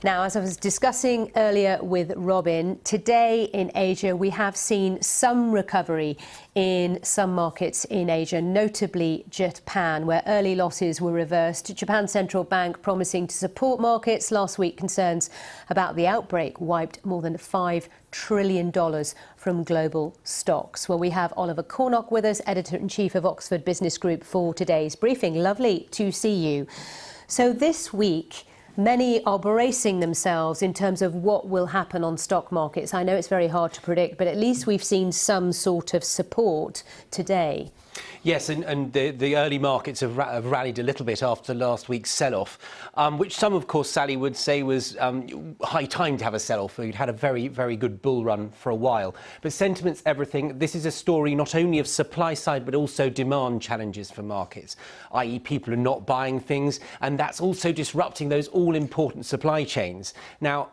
Now, as I was discussing earlier with Robin, today in Asia we have seen some recovery in some markets in Asia, notably Japan, where early losses were reversed. Japan's central bank promising to support markets. Last week, concerns about the outbreak wiped more than $5 trillion from global stocks. Well, we have Oliver Cornock with us, Editor-in-Chief of Oxford Business Group, for today's briefing. Lovely to see you. So this week, many are bracing themselves in terms of what will happen on stock markets. I know it's very hard to predict, but at least we've seen some sort of support today. Yes, and the early markets have rallied a little bit after last week's sell-off, which some, of course, Sally would say was high time to have a sell-off. We'd had a very, very good bull run for a while. But sentiment's everything. This is a story not only of supply side, but also demand challenges for markets, i.e. people are not buying things, and that's also disrupting those all-important supply chains. Now,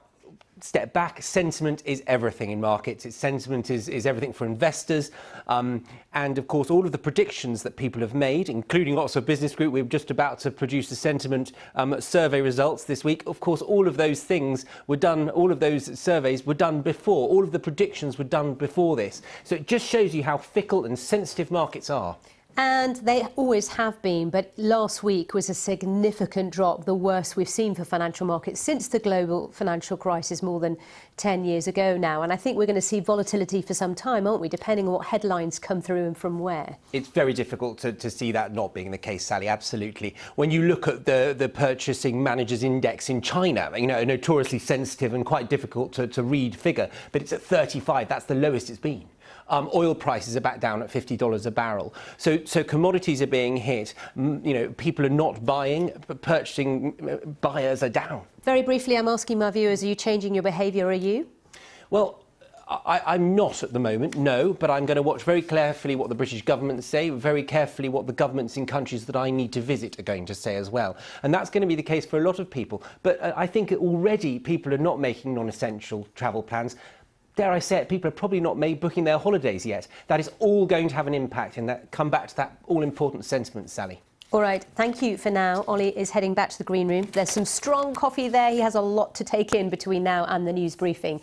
step back, sentiment is everything in markets. Sentiment is everything for investors. And of course, all of the predictions that people have made, including Oxford Business Group, we're just about to produce the sentiment survey results this week. Of course, all of those things were done, all of those surveys were done before, all of the predictions were done before this. So it just shows you how fickle and sensitive markets are. And they always have been, but last week was a significant drop, the worst we've seen for financial markets since the global financial crisis more than 10 years ago now. And I think we're going to see volatility for some time, aren't we, depending on what headlines come through and from where? It's very difficult to see that not being the case, Sally, absolutely. When you look at the Purchasing Managers Index in China, you know, a notoriously sensitive and quite difficult to read figure, but it's at 35, that's the lowest it's been. Oil prices are back down at $50 a barrel. So commodities are being hit. You know, people are not buying, but purchasing buyers are down. Very briefly, I'm asking my viewers, are you changing your behaviour, are you? Well, I'm not at the moment, no, but I'm going to watch very carefully what the British government say, very carefully what the governments in countries that I need to visit are going to say as well. And that's going to be the case for a lot of people. But I think already people are not making non-essential travel plans. Dare I say it, people are probably not booking their holidays yet. That is all going to have an impact, and that come back to that all-important sentiment, Sally. All right, thank you for now. Ollie is heading back to the green room. There's some strong coffee there. He has a lot to take in between now and the news briefing.